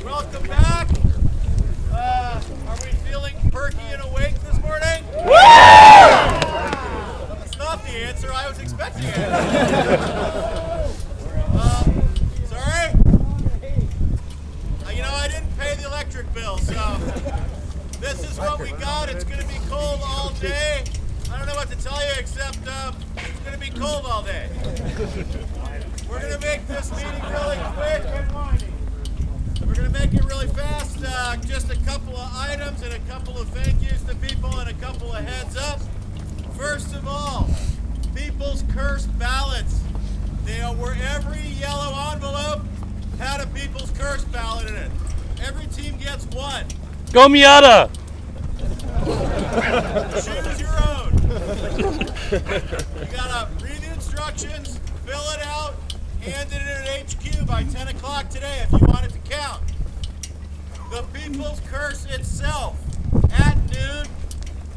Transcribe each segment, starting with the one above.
Welcome back. Are we feeling perky and awake this morning? Woo! That's not the answer I was expecting. Sorry? I didn't pay the electric bill, so this is what we got. It's going to be cold all day. I don't know what to tell you except it's going to be cold all day. We're going to make this meeting really quick. We're going to make it really fast. Just a couple of items and a couple of thank yous to people and a couple of heads up. First of all, people's cursed ballots. Where every yellow envelope had a people's cursed ballot in it. Every team gets one. Go Miata! Choose your own. You gotta read the instructions, fill it out, hand it in at HQ by 10 o'clock today if you want it to count. The People's Curse itself at noon,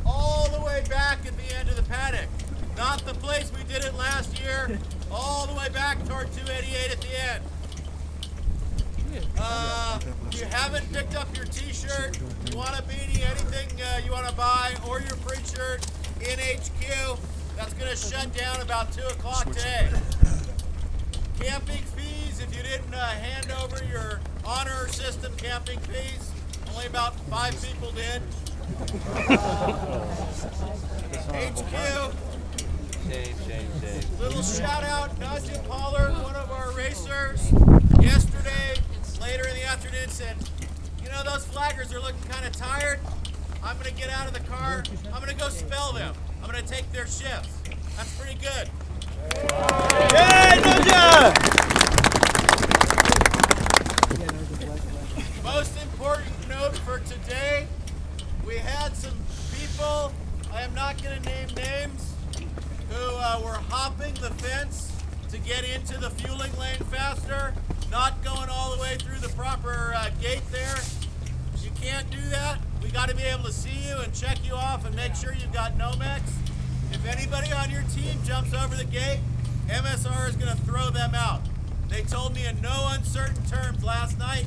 all the way back at the end of the paddock. Not the place we did it last year, all the way back toward 288 at the end. If you haven't picked up your t-shirt, you want a beanie, anything you want to buy, or your free shirt in HQ, that's going to shut down about 2 o'clock today. Camping fees, if you didn't hand over your honor system camping fees, only about 5 people did. HQ, little shout out, Nazia Pollard, one of our racers, yesterday, later in the afternoon said, those flaggers are looking kind of tired. I'm going to get out of the car. I'm going to go spell them. I'm going to take their shifts. That's pretty good. Yay, Ninja! Most important note for today, we had some people, I am not going to name names, who were hopping the fence to get into the fueling lane faster, not going all the way through the proper gate there. You can't do that. We got to be able to see you and check you off and make sure you've got Nomex. If anybody on your team jumps over the gate, MSR is going to throw them out. They told me in no uncertain terms last night,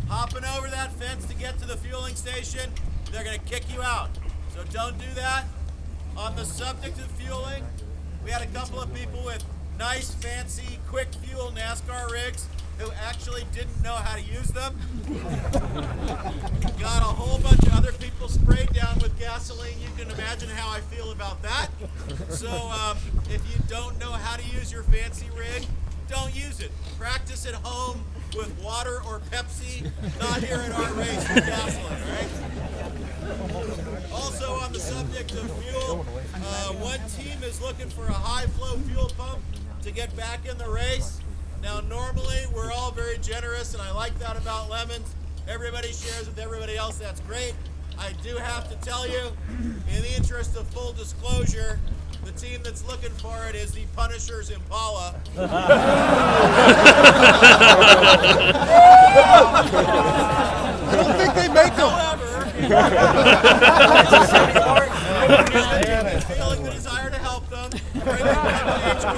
hopping over that fence to get to the fueling station, they're going to kick you out. So don't do that. On the subject of fueling, we had a couple of people with nice, fancy, quick fuel NASCAR rigs who actually didn't know how to use them. Got a whole bunch of other people sprayed down with gasoline. You can imagine how I feel about that. So if you don't know how to use your fancy rig, don't use it. Practice at home with water or Pepsi, not here at our race with gasoline, right? Also on the subject of fuel, one team is looking for a high flow fuel pump to get back in the race. Now normally we're all very generous and I like that about LeMons. Everybody shares with everybody else, that's great. I do have to tell you, in the interest of full disclosure, the team that's looking for it is the Punisher's Impala. I don't think they make them. However, feeling the desire to help them, bring them to HQ,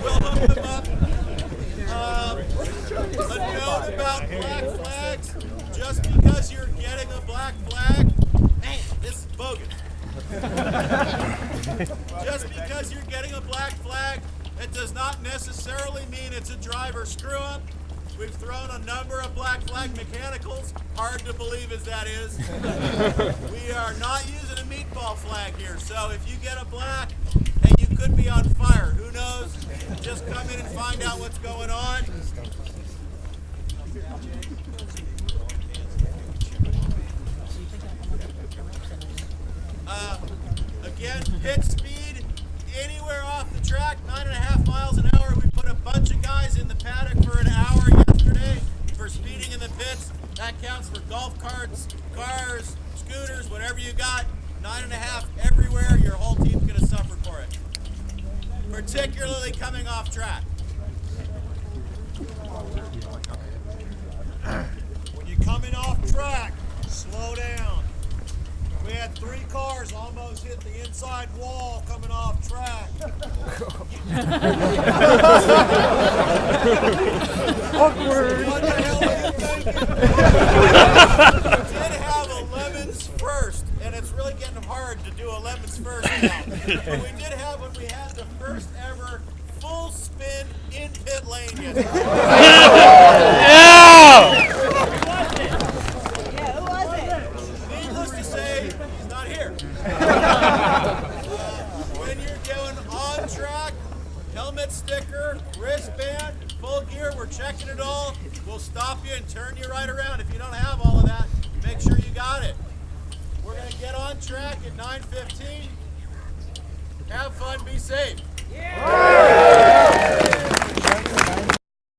we'll hook them up. A note about black flags, just because you're getting a black flag, man, this is bogus. Just because you're getting a black flag, it does not necessarily mean it's a driver screw-up. We've thrown a number of black flag mechanicals, hard to believe as that is. We are not using a meatball flag here, so if you get a black and you could be on fire, who knows? Just come in and find out what's going on. Again, pit speed, anywhere off the track, 9.5 miles an hour. We put a bunch of guys in the paddock for an hour yesterday for speeding in the pits. That counts for golf carts, cars, scooters, whatever you got. 9.5 everywhere. Your whole team's going to suffer for it. Particularly coming off track. When you're coming off track, slow down. We had 3 cars almost hit the inside wall coming off track. Awkward. What the hell are you thinking? But we did have when we had the first ever full spin in pit lane yesterday. Who was it? Needless to say, he's not here. When you're going on track, helmet sticker, wristband, full gear, we're checking it all. We'll stop you and turn you right around. If you don't have all of that, make sure you got it. We're going to get on track at 9:15. Have fun, be safe. Yeah.